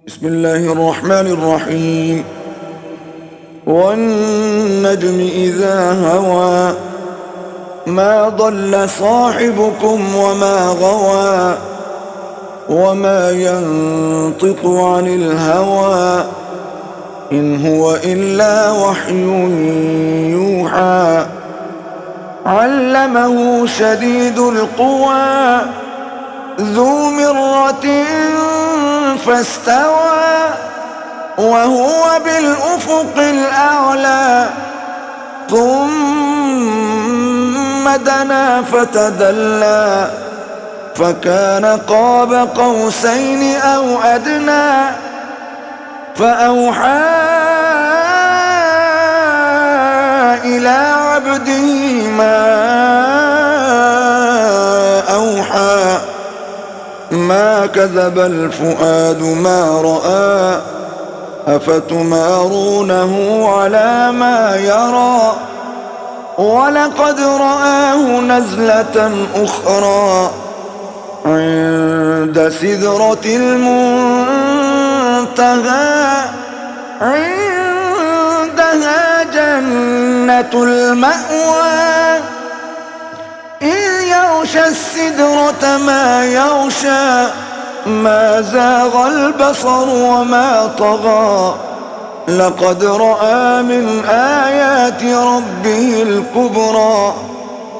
بسم الله الرحمن الرحيم. والنجم إذا هوى ما ضل صاحبكم وما غوى وما ينطق عن الهوى إن هو إلا وحي يوحى علمه شديد القوى ذو مرة فاستوى وهو بالأفق الأعلى ثم دنا فتدلى فكان قاب قوسين أو أدنى فأوحى إلى عبده ما أوحى ما كذب الفؤاد ما رأى أفتمارونه على ما يرى ولقد رآه نزلة أخرى عند سدرة المنتهى عندها جنة المأوى إذ يغشى السدرة ما يغشى ما زاغ البصر وما طغى لقد رأى من آيات ربه الكبرى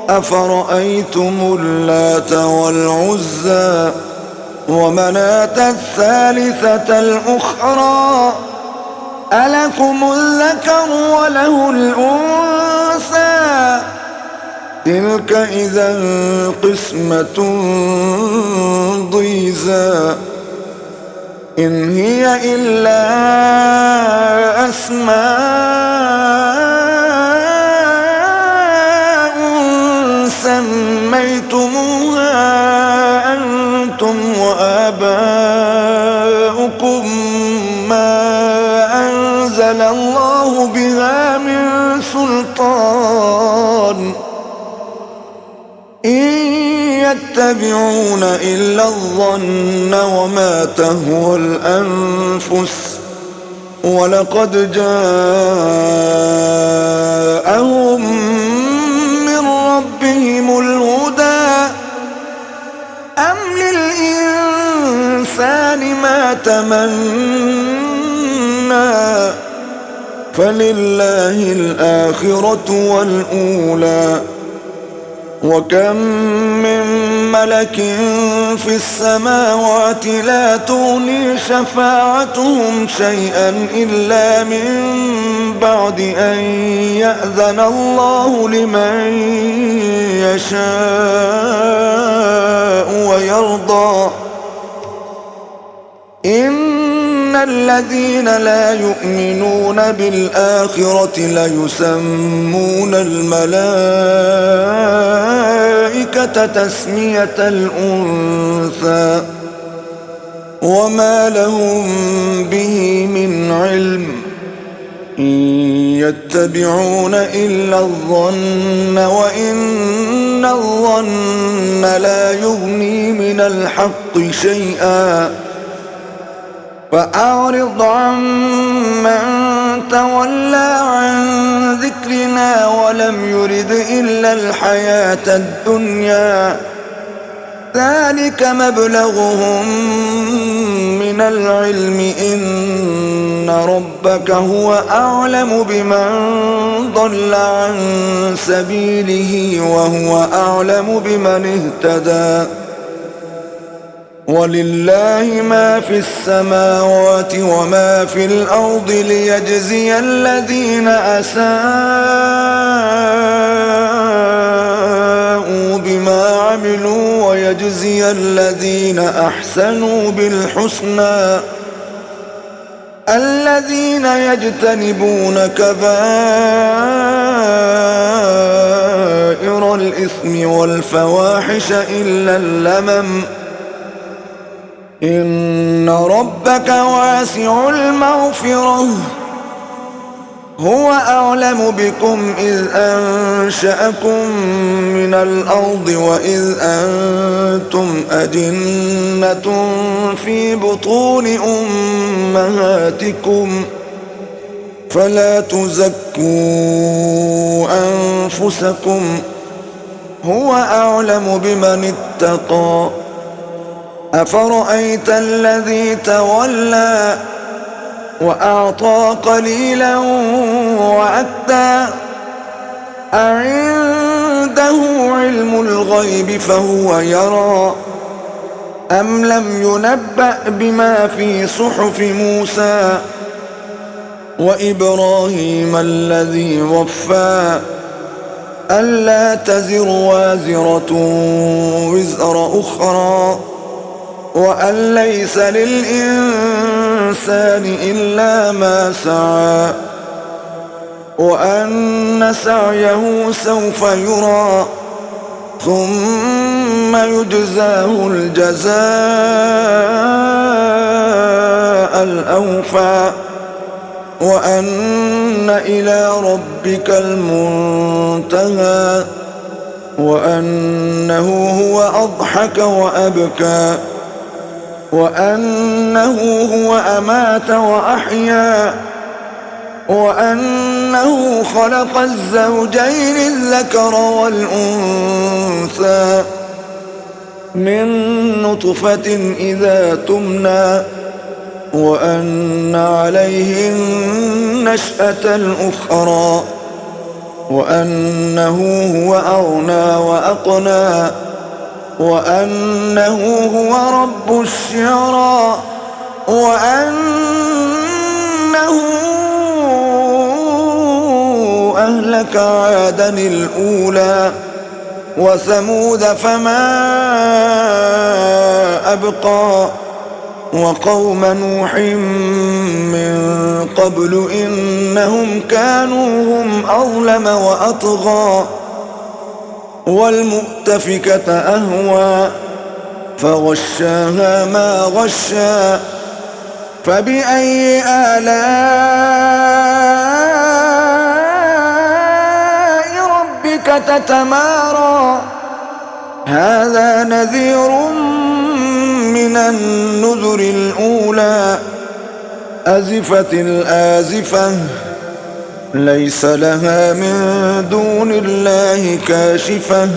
أفرأيتم اللات والعزى ومناة الثالثة الأخرى ألكم الذكر وله الأنثى تلك إذا قسمة ضيزى إن هي إلا أسماء سميتموها أنتم وآباؤكم ما أنزل الله بها من سلطان إن يتبعون إلا الظن وما تهوى الأنفس ولقد جاءهم من ربهم الهدى أم للإنسان ما تمنى فلله الآخرة والأولى وكم من ملك في السماوات لا تغني شفاعتهم شيئا إلا من بعد أن يأذن الله لمن يشاء ويرضى إن الذين لا يؤمنون بالآخرة ليسمون الملائكة تسمية الأنثى وما لهم به من علم إن يتبعون إلا الظن وإن الظن لا يغني من الحق شيئا فأعرض عمن تولى عن ذكرنا ولم يرد إلا الحياة الدنيا ذلك مبلغهم من العلم إن ربك هو أعلم بمن ضل عن سبيله وهو أعلم بمن اهتدى ولله ما في السماوات وما في الأرض ليجزي الذين أساءوا بما عملوا ويجزي الذين أحسنوا بالحسنى الذين يجتنبون كبائر الإثم والفواحش إلا اللمم إن ربك واسع المغفرة هو أعلم بكم إذ أنشأكم من الأرض وإذ أنتم أجنة في بطون أمهاتكم فلا تزكوا أنفسكم هو أعلم بمن اتقى أفرأيت الذي تولى وأعطى قليلا وأكدى أعنده علم الغيب فهو يرى أم لم ينبأ بما في صحف موسى وإبراهيم الذي وفى ألا تزر وازرة وزر أخرى وأن ليس للإنسان إلا ما سعى وأن سعيه سوف يرى ثم يجزاه الجزاء الأوفى وأن إلى ربك المنتهى وأنه هو أضحك وأبكى وأنه هو أمات وأحيا وأنه خلق الزوجين الذكر والأنثى من نطفة إذا تمنى وأن عليه النشأة الأخرى وأنه هو أغنى وأقنى وأنه هو رب الشعرى وأنه أهلك عادا الأولى وثمود فما أبقى وقوم نوح من قبل إنهم كانوا هم أظلم وأطغى والمؤتفكة أهوى فغشاها ما غشى فبأي آلاء ربك تتمارى هذا نذير من النذر الأولى أزفت الآزفة ليس لها من دون الله كاشفة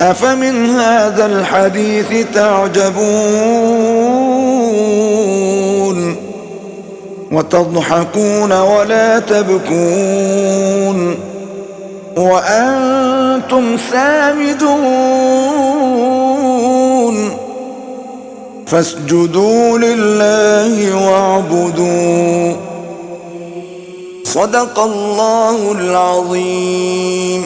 أفمن هذا الحديث تعجبون وتضحكون ولا تبكون وأنتم سامدون فاسجدوا لله واعبدوا صدق الله العظيم.